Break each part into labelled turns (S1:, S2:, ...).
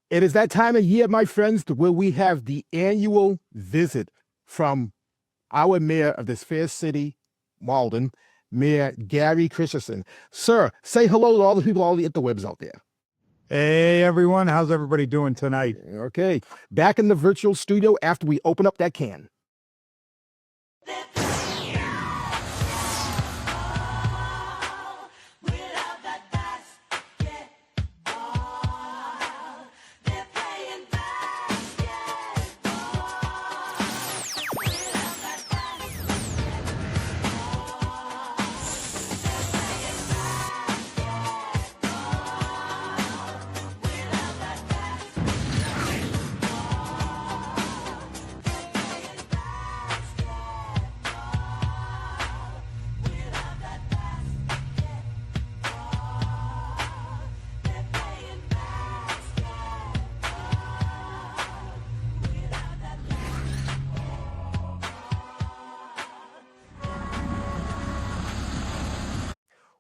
S1: It is that time of year, my friends, where we have the annual visit from our mayor of this fair city, Malden, Mayor Gary Christenson. Sir, say hello to all the people, all the interwebs out there.
S2: Hey, everyone. How's everybody doing tonight?
S1: Okay. Back in the virtual studio after we open up that can.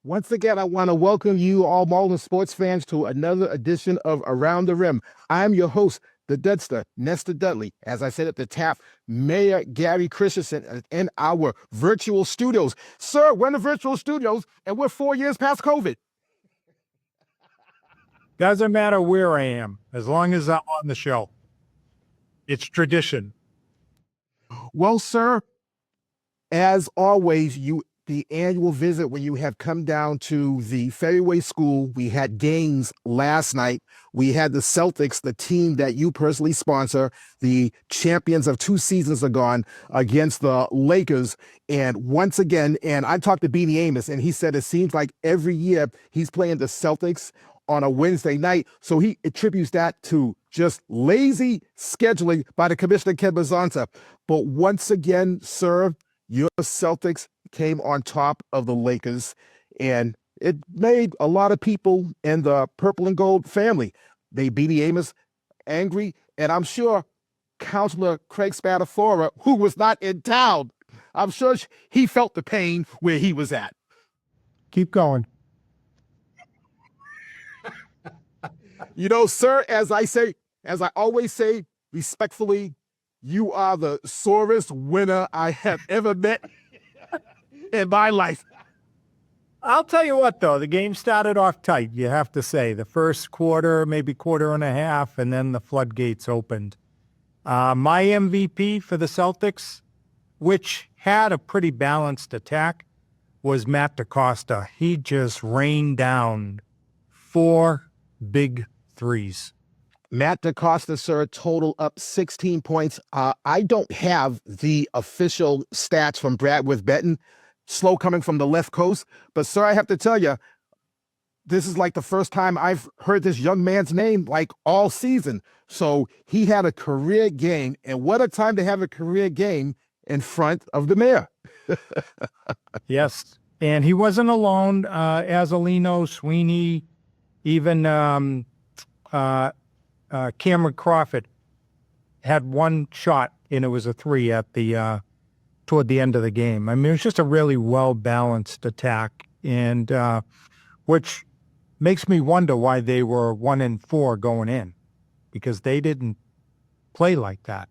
S1: Once again, I want to welcome you, all Malden sports fans, to another edition of Around the Rim. I'm your host, the Dudster, Nestor Dudley. As I said at the top, Mayor Gary Christenson in our virtual studios. Sir, we're in the virtual studios, and we're 4 years past COVID.
S2: Doesn't matter where I am, as long as I'm on the show. It's tradition.
S1: Well, sir, as always, the annual visit when you have come down to the Ferryway School. We had games last night. We had the Celtics, the team that you personally sponsor, the champions of 2 seasons ago, against the Lakers. And once again, and I talked to Beanie Amos, and he said it seems like every year he's playing the Celtics on a Wednesday night. So he attributes that to just lazy scheduling by the commissioner, Ken Bazanta. But once again, sir, your Celtics came on top of the Lakers, and it made a lot of people in the purple and gold family. They Beanie Amos angry, and I'm sure Counselor Craig Spadafora, who was not in town, I'm sure he felt the pain where he was at.
S2: Keep going.
S1: You know, sir, as I always say, respectfully, you are the sorest winner I have ever met in my life.
S2: I'll tell you what, though, the game started off tight, you have to say. The first quarter, maybe quarter and a half, and then the floodgates opened. My MVP for the Celtics, which had a pretty balanced attack, was Matt DaCosta. He just rained down 4 big threes.
S1: Matt DaCosta, sir, total up 16 points. I don't have the official stats from Bradworth Benton, slow coming from the left coast. But, sir, I have to tell you, this is like the first time I've heard this young man's name like all season. So he had a career game, and what a time to have a career game in front of the mayor.
S2: Yes, and he wasn't alone. Azalino, Sweeney, even Cameron Crawford had one shot, and it was a 3 at the toward the end of the game. I mean, it was just a really well-balanced attack, and which makes me wonder why they were 1-4 going in, because they didn't play like that.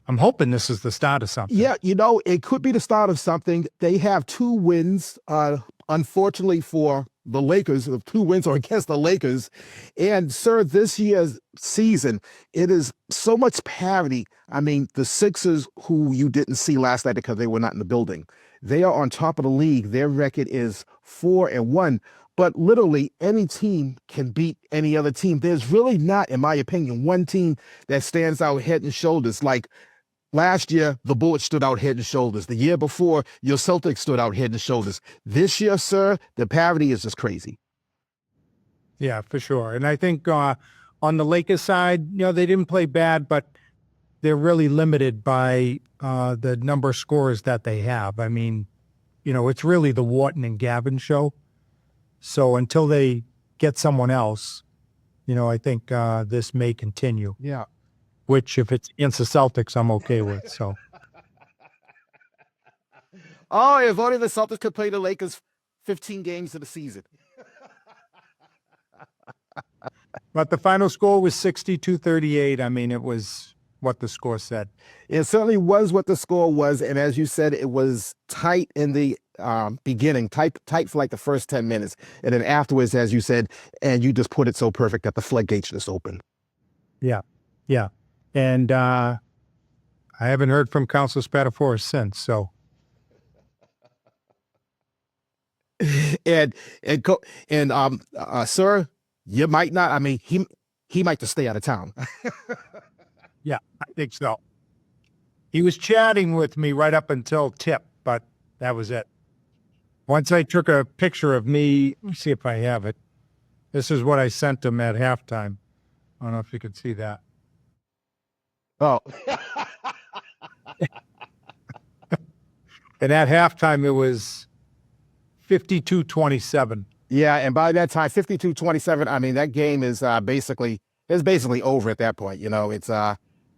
S2: I'm hoping this is the start of something.
S1: Yeah, you know, it could be the start of something. They have 2 wins, unfortunately for the Lakers, 2 wins are against the Lakers. And, sir, this year's season, it is so much parity. I mean, the Sixers, who you didn't see last night because they were not in the building, they are on top of the league. Their record is 4-1. But literally any team can beat any other team. There's really not, in my opinion, one team that stands out head and shoulders. Like last year, the Bullets stood out head and shoulders. The year before, your Celtics stood out head and shoulders. This year, sir, the parity is just crazy.
S2: Yeah, for sure. And I think on the Lakers side, you know, they didn't play bad, but they're really limited by the number of scores that they have. I mean, you know, it's really the Wharton and Gavin show. So until they get someone else, you know, I think this may continue.
S1: Yeah.
S2: Which, if it's against the Celtics, I'm okay with. So.
S1: Oh, if only the Celtics could play the Lakers 15 games of the season.
S2: But the final score was 62-38. I mean, it was what the score said.
S1: It certainly was what the score was, and as you said, it was tight in the beginning, tight for like the first 10 minutes, and then afterwards, as you said, and you just put it so perfect that the floodgates just opened.
S2: Yeah, yeah. And I haven't heard from Council Spatafora since, so.
S1: and sir, you might not. I mean, he might just stay out of town.
S2: Yeah, I think so. He was chatting with me right up until tip, but that was it. Once I took a picture of me, let me see if I have it. This is what I sent him at halftime. I don't know if you could see that.
S1: Oh,
S2: And at halftime, it was 52-27.
S1: yeah, and by that time, 52-27. I mean, that game is basically over at that point. You know, it's
S2: Yeah.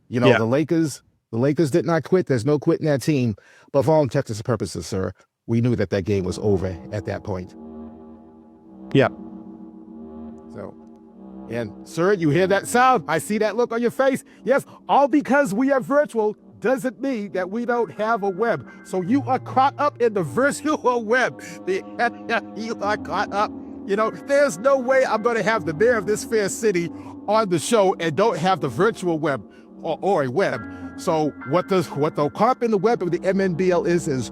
S1: the Lakers did not quit. There's no quitting that team. But for all intents and purposes, sir, we knew that game was over at that point.
S2: Yeah.
S1: So, and sir, you hear that sound? I see that look on your face. Yes, all because we are virtual doesn't mean that we don't have a web. So you are caught up in the virtual web. You are caught up. You know, there's no way I'm going to have the mayor of this fair city on the show and don't have the virtual web or a web. So what the comp in the web of the MNBL is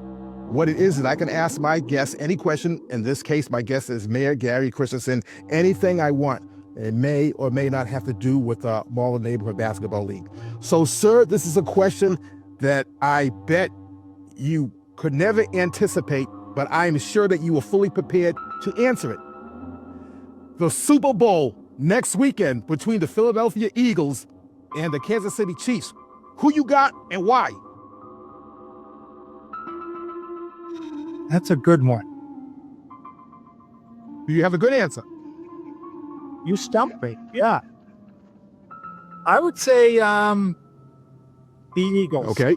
S1: what it is I can ask my guest any question. In this case, my guest is Mayor Gary Christenson. Anything I want. It may or may not have to do with the Marlin Neighborhood Basketball League. So, sir, this is a question that I bet you could never anticipate, but I'm sure that you were fully prepared to answer it. The Super Bowl next weekend between the Philadelphia Eagles and the Kansas City Chiefs. Who you got and why?
S2: That's a good one.
S1: Do you have a good answer?
S2: You stumped me. Yeah. I would say the Eagles.
S1: Okay.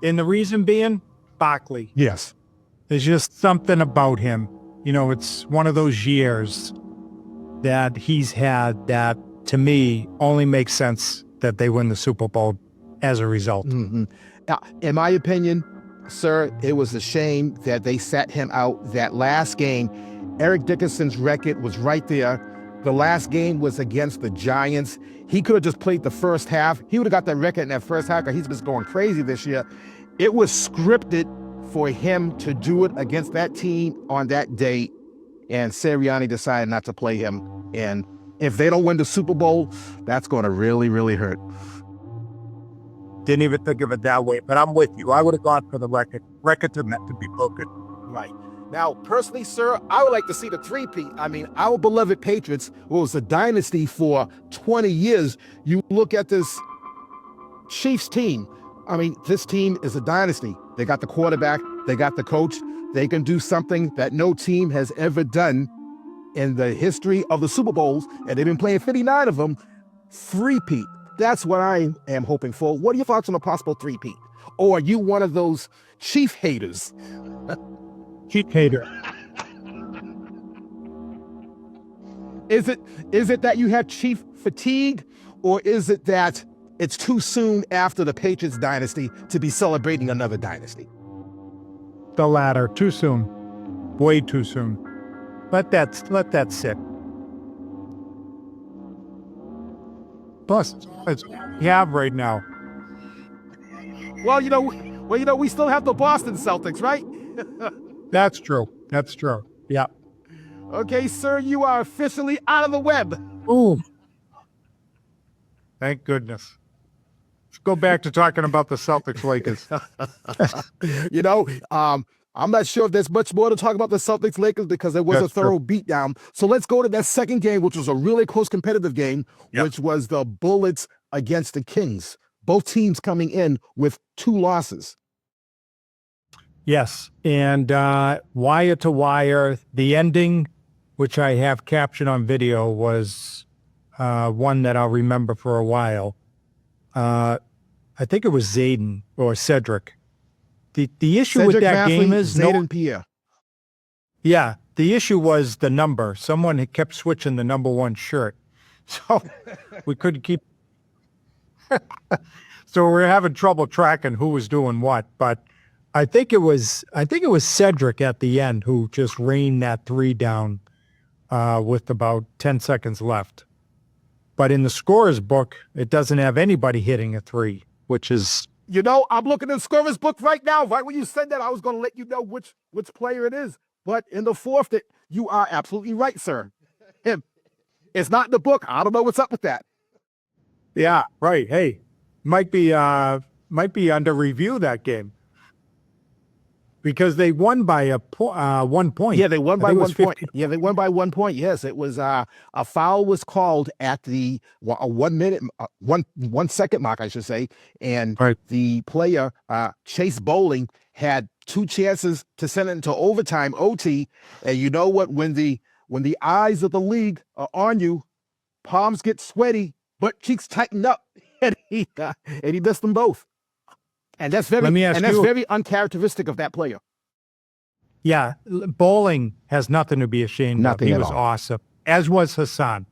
S2: And the reason being, Barkley.
S1: Yes.
S2: There's just something about him. You know, it's one of those years that he's had that, to me, only makes sense that they win the Super Bowl as a result.
S1: Mm-hmm. In my opinion, sir, it was a shame that they sat him out that last game. Eric Dickerson's record was right there. The last game was against the Giants. He could have just played the first half. He would have got that record in that first half because he's just going crazy this year. It was scripted for him to do it against that team on that day, and Sirianni decided not to play him. And if they don't win the Super Bowl, that's going to really, really hurt.
S2: Didn't even think of it that way, but I'm with you. I would have gone for the record. Records are meant to be broken.
S1: Right. Now, personally, sir, I would like to see the three-peat. I mean, our beloved Patriots was a dynasty for 20 years. You look at this Chiefs team. I mean, this team is a dynasty. They got the quarterback. They got the coach. They can do something that no team has ever done in the history of the Super Bowls, and they've been playing 59 of them. Three-peat. That's what I am hoping for. What are your thoughts on a possible three-peat? Or are you one of those Chief haters?
S2: Chief hater.
S1: Is it that you have Chief fatigue, or is it that it's too soon after the Patriots dynasty to be celebrating another dynasty?
S2: The latter. Too soon. Way too soon. Let that sit. Plus, it's we have right now.
S1: Well, we still have the Boston Celtics, right?
S2: That's true. That's true. Yeah.
S1: Okay, sir, you are officially out of the web.
S2: Ooh. Thank goodness. Let's go back to talking about the Celtics Lakers.
S1: I'm not sure if there's much more to talk about the Celtics Lakers because it was a thorough beatdown. So let's go to that second game, which was a really close competitive game, which was the Bullets against the Kings. Both teams coming in with 2 losses.
S2: Yes, and wire to wire, the ending, which I have captured on video, was one that I'll remember for a while. I think it was Zaden or Cedric. The issue
S1: Cedric,
S2: with that
S1: Matheley,
S2: game is
S1: Zaden, Pierre.
S2: Yeah, the issue was the number. Someone had kept switching the number 1 shirt. So we couldn't keep. So we're having trouble tracking who was doing what. But I think it was Cedric at the end who just rained that three down with about 10 seconds left. But in the scorer's book, it doesn't have anybody hitting a three, which is.
S1: You know, I'm looking at the scorer's book right now. Right when you said that, I was going to let you know which player it is. But in the fourth, you are absolutely right, sir. It's not in the book. I don't know what's up with that.
S2: Yeah, right. Hey, might be under review that game because they won by 1 point.
S1: Yeah, they won by 1 point.
S2: 50.
S1: Yeah, they won by 1 point. Yes, it was a foul was called at the 1 minute, 1 second mark, I should say, and
S2: Right.
S1: the player Chase Bowling had 2 chances to send it into overtime (OT). And you know what? When the eyes of the league are on you, palms get sweaty, butt cheeks tighten up, and he missed them both. And that's very
S2: Let me ask you-
S1: very uncharacteristic of that player.
S2: Yeah, Bowling has nothing to be ashamed
S1: Nothing
S2: of. He
S1: at
S2: was
S1: all.
S2: awesome, as was Hassan.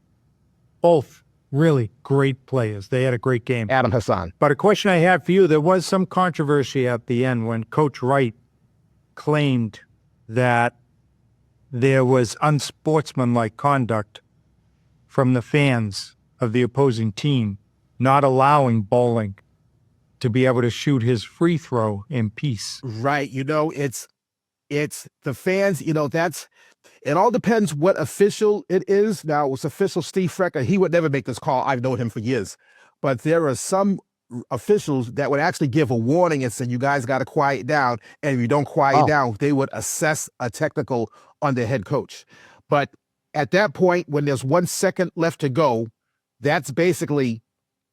S2: Both really great players. They had a great game.
S1: Adam Hassan.
S2: But a question I had for you, there was some controversy at the end when Coach Wright claimed that there was unsportsmanlike conduct from the fans of the opposing team, not allowing Bowling to be able to shoot his free throw in peace.
S1: Right. You know, it's the fans, you know, it all depends what official it is. Now, it was official Steve Frecker. He would never make this call. I've known him for years. But there are some officials that would actually give a warning and say, you guys got to quiet down. And if you don't quiet down, they would assess a technical on the head coach. But at that point, when there's 1 second left to go, that's basically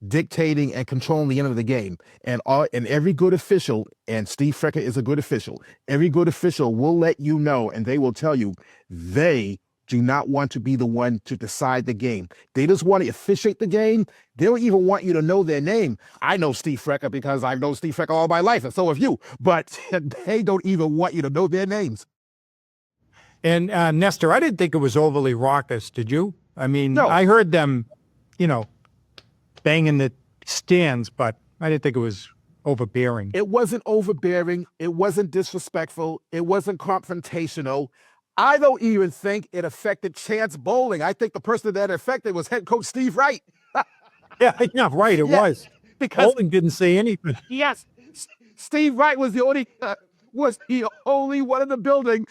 S1: dictating and controlling the end of the game. And every good official, and Steve Frecker is a good official, every good official will let you know, and they will tell you they do not want to be the one to decide the game. They just want to officiate the game. They don't even want you to know their name. I know Steve Frecker because I've known Steve Frecker all my life, and so have you. But they don't even want you to know their names.
S2: And Nestor, I didn't think it was overly raucous, did you? I mean,
S1: No.
S2: I heard them, banging the stands, but I didn't think it was overbearing.
S1: It wasn't overbearing. It wasn't disrespectful. It wasn't confrontational. I don't even think it affected Chance Bowling. I think the person that affected was head coach Steve Wright.
S2: Yeah, right, it
S1: Yeah,
S2: was.
S1: because
S2: Bowling didn't say anything.
S1: yes, Steve Wright was the only one in the building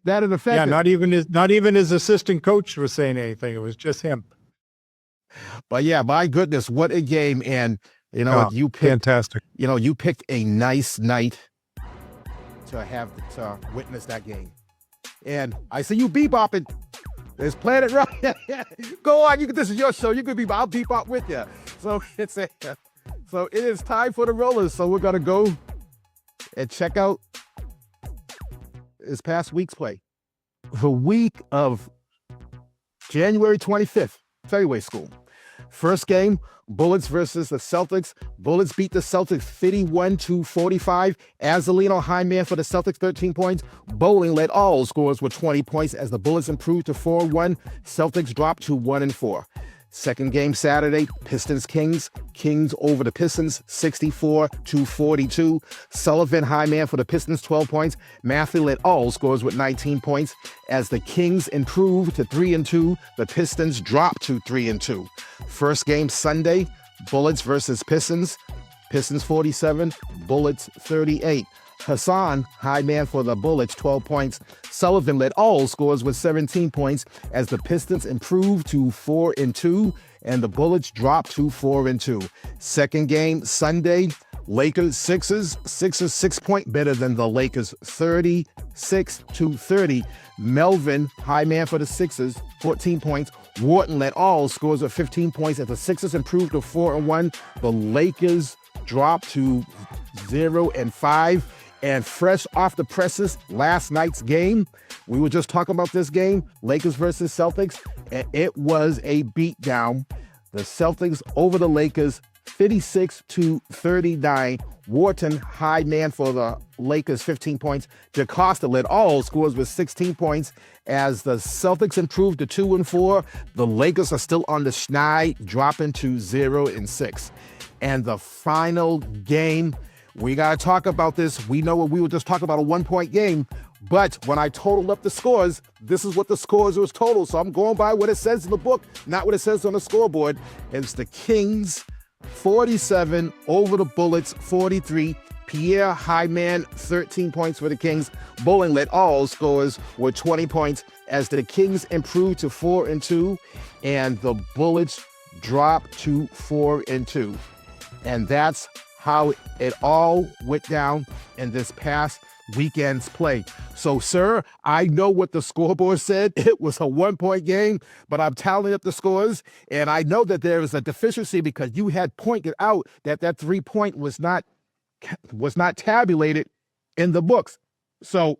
S1: that it affected.
S2: Yeah, not even his assistant coach was saying anything. It was just him.
S1: But yeah, my goodness, what a game! And you picked,
S2: Fantastic.
S1: you picked a nice night to witness that game. And I see you bebopping. There's Planet Rock. Go on, this is your show. You could be. I'll bebop with you. So it is time for the Rollers. So we're gonna go and check out this past week's play. The week of January 25th, Fairway School. First game, Bullets versus the Celtics. Bullets beat the Celtics 51-45. Azalino high man for the Celtics, 13 points. Bowling led all scores with 20 points as the Bullets improved to 4-1. Celtics dropped to 1-4. Second game Saturday, Pistons-Kings. Kings over the Pistons, 64-42. Sullivan, high man for the Pistons, 12 points. Matheley led all scores with 19 points. As the Kings improved to 3-2, the Pistons dropped to 3-2. First game Sunday, Bullets versus Pistons. Pistons 47, Bullets 38. Hassan, high man for the Bullets, 12 points. Sullivan led all scores with 17 points as the Pistons improved to 4-2 and the Bullets dropped to 4-2. Second game Sunday, Lakers Sixers. Sixers 6-point better than the Lakers, 36-30. Melvin, high man for the Sixers, 14 points. Wharton led all scores with 15 points as the Sixers improved to 4-1. The Lakers dropped to 0-5. And fresh off the presses, last night's game, we were just talking about this game, Lakers versus Celtics, and it was a beatdown. The Celtics over the Lakers 56-39. Wharton, high man for the Lakers, 15 points. DaCosta led all scores with 16 points. As the Celtics improved to 2-4, the Lakers are still on the schneid, dropping to 0-6. And the final game, we got to talk about this. We know we were just talking about a 1-point game, but when I totaled up the scores, this is what the scores was total. So I'm going by what it says in the book, not what it says on the scoreboard. It's the Kings 47 over the Bullets 43. Pierre, high man, 13 points for the Kings. Bowling led all scores with 20 points as the Kings improved to 4-2 and the Bullets dropped to 4-2. And that's how it all went down in this past weekend's play. So, sir, I know what the scoreboard said. It was a 1-point game, but I'm tallying up the scores, and I know that there is a deficiency because you had pointed out that that 3-point was not tabulated in the books. So,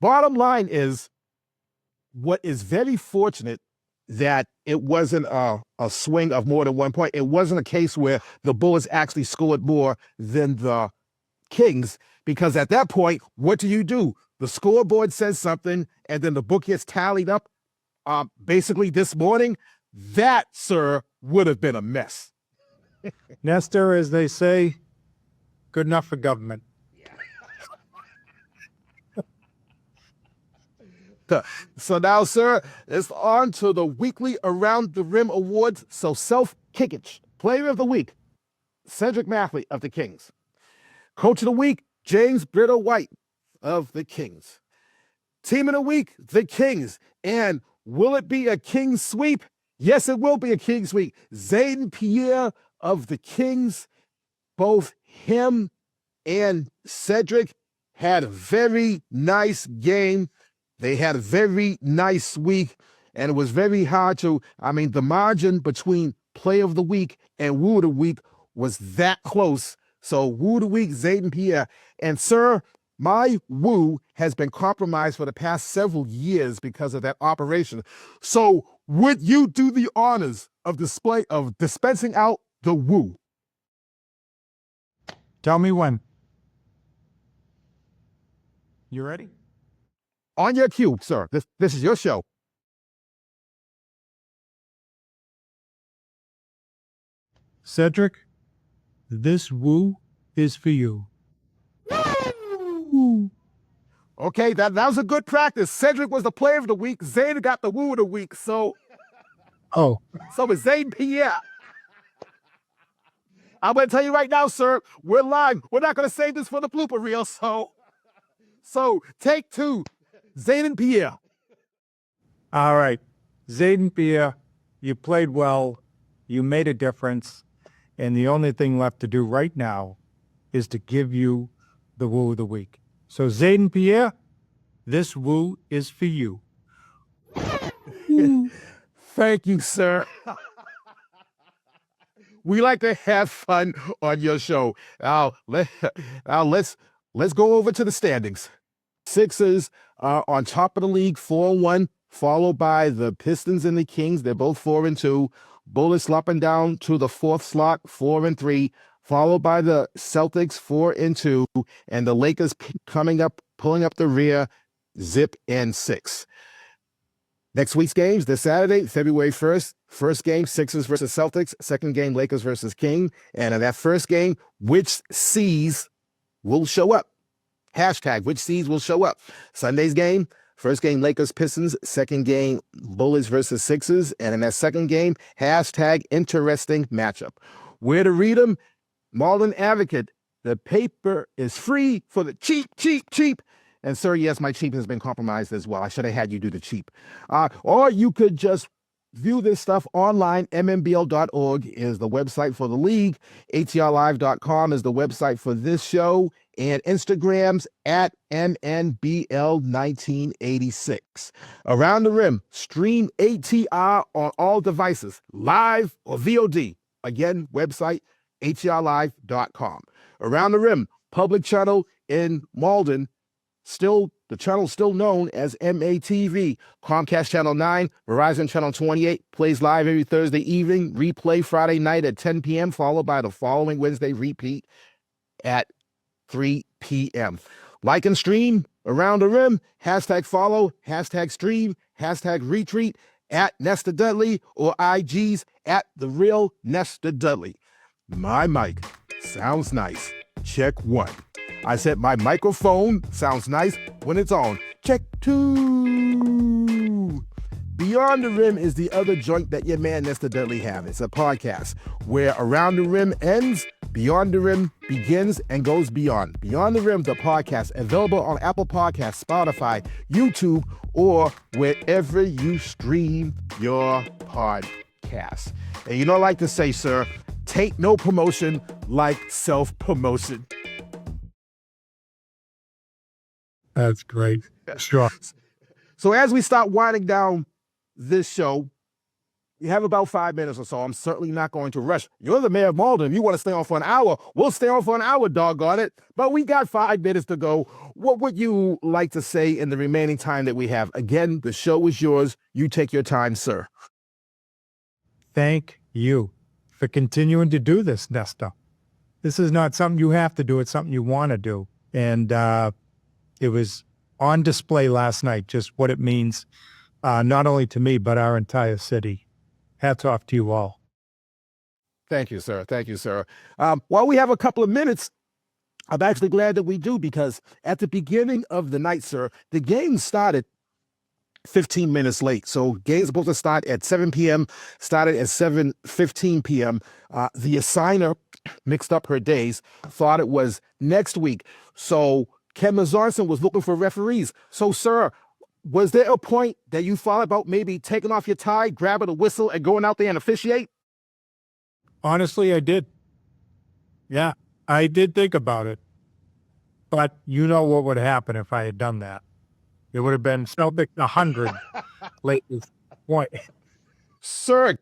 S1: bottom line is, what is very fortunate that it wasn't a swing of more than 1 point. It wasn't a case where the Bullets actually scored more than the Kings, because at that point, what do? The scoreboard says something, and then the book gets tallied up. Basically, this morning, that, sir, would have been a mess.
S2: Nestor, as they say, good enough for government.
S1: So now, sir, it's on to the weekly Around the Rim Awards. So self-kickage, Player of the Week, Cedric Matheley of the Kings. Coach of the Week, James Brito-White of the Kings. Team of the Week, the Kings. And will it be a Kings sweep? Yes, it will be a Kings sweep. Zaden, Pierre of the Kings, both him and Cedric had a very nice game. They had a very nice week, and it was very hard to, the margin between Player of the Week and Woo of the Week was that close. So Woo of the Week, Zaden, Pierre. And sir, my Woo has been compromised for the past several years because of that operation. So would you do the honors of dispensing out the Woo?
S2: Tell me when. You ready?
S1: On your cue, sir. This is your show.
S2: Cedric, this Woo is for you. Woo.
S1: Okay, that was a good practice. Cedric was the Player of the Week. Zaden got the Woo of the Week. So it's Zaden Pierre. I'm going to tell you right now, sir, we're live. We're not going to save this for the blooper reel. So take 2. Zaden Pierre.
S2: All right. Zaden Pierre, you played well. You made a difference. And the only thing left to do right now is to give you the Woo of the Week. So Zaden Pierre, this Woo is for you.
S1: Thank you, sir. We like to have fun on your show. Now let's go over to the standings. Sixers are on top of the league, 4-1, followed by the Pistons and the Kings. They're both 4-2. Bullets slopping down to the 4th slot, 4-3, followed by the Celtics, 4-2, and the Lakers coming up, pulling up the rear, zip and 6. Next week's games, this Saturday, February 1st, first game, Sixers versus Celtics, second game, Lakers versus King. And in that first game, which C's will show up? Hashtag, which C's will show up? Sunday's game, first game, Lakers Pistons, second game, Bullets versus Sixers. And in that second game, hashtag, interesting matchup. Where to read them? Malden Advocate. The paper is free for the cheap. And sir, yes, my cheap has been compromised as well. I should have had you do the cheap. Or you could just view this stuff online. MNBL.org is the website for the league. ATRLive.com is the website for this show. And Instagram's at MNBL1986. Around the Rim, stream ATR on all devices, live or VOD. Again, website, ATRLive.com. Around the Rim, public channel in Malden, still the channel still known as MATV. Comcast Channel 9, Verizon Channel 28, plays live every Thursday evening, replay Friday night at 10 p.m., followed by the following Wednesday repeat at 3 p.m. Like and stream Around the Rim, hashtag follow, hashtag stream, hashtag retweet at Nesta Dudley or IG's at The Real Nesta Dudley. My mic sounds nice. Check 1. I said my microphone sounds nice when it's on. Check 2. Beyond the Rim is the other joint that your man Nesta Dudley have. It's a podcast where Around the Rim ends, Beyond the Rim begins and goes beyond. Beyond the Rim, the podcast, available on Apple Podcasts, Spotify, YouTube, or wherever you stream your podcast. And you know, I like to say, sir, take no promotion like self-promotion.
S2: That's great. Sure.
S1: So as we start winding down this show, we have about 5 minutes or so. I'm certainly not going to rush. You're the mayor of Malden. If you want to stay on for an hour, we'll stay on for an hour, doggone it. But we got 5 minutes to go. What would you like to say in the remaining time that we have? Again, the show is yours. You take your time, sir.
S2: Thank you for continuing to do this, Nesta. This is not something you have to do. It's something you want to do. And it was on display last night, just what it means, not only to me, but our entire city. Hats off to you all.
S1: Thank you, sir. Thank you, sir. While we have a couple of minutes, I'm actually glad that we do, because at the beginning of the night, sir, the game started 15 minutes late. So game's supposed to start at 7 p.m., started at 7:15 p.m. The assigner mixed up her days, thought it was next week. So Ken Mazarson was looking for referees. So, sir, was there a point that you thought about maybe taking off your tie, grabbing a whistle, and going out there and officiate?
S2: Honestly, I did. Yeah, I did think about it. But you know what would happen if I had done that. It would have been Celtic 100 late this point.
S1: Sir,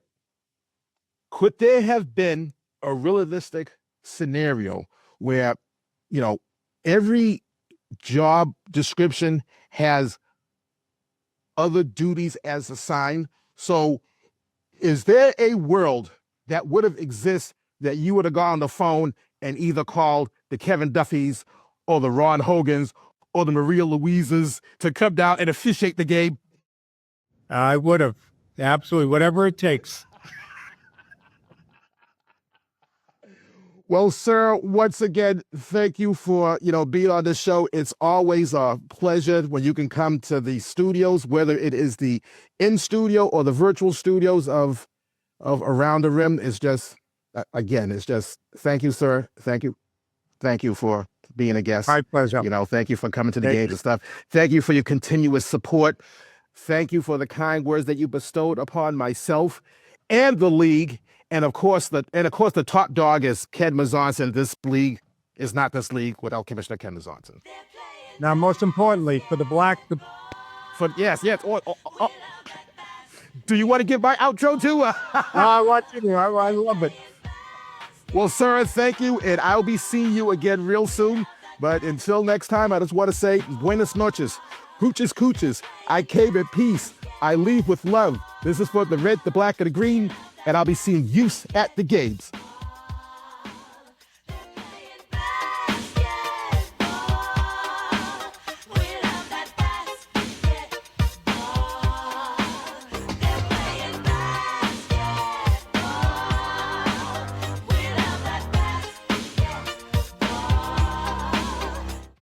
S1: could there have been a realistic scenario where, you know, every job description has other duties as assigned? So is there a world that would have existed that you would have gone on the phone and either called the Kevin Duffys or the Ron Hogans or the Maria Louises to come down and officiate the game?
S2: I would have. Absolutely. Whatever it takes.
S1: Well, sir, once again, thank you for, being on this show. It's always a pleasure when you can come to the studios, whether it is the in-studio or the virtual studios of Around the Rim. It's just, thank you, sir. Thank you. Thank you for being a guest.
S2: My pleasure.
S1: Thank you for coming to the games and stuff. Thank you for your continuous support. Thank you for the kind words that you bestowed upon myself and the league. And of course, the top dog is Ken Mazarson. This league is not this league without Commissioner Ken Mazarson.
S2: Now, most importantly, for the black...
S1: Yes. Oh. Do you want to give my outro too?
S2: I want you to. I love it.
S1: Well, sir, thank you. And I'll be seeing you again real soon. But until next time, I just want to say, buenas noches. Hooches cooches. I came in peace. I leave with love. This is for the red, the black, and the green. And I'll be seeing you at the games.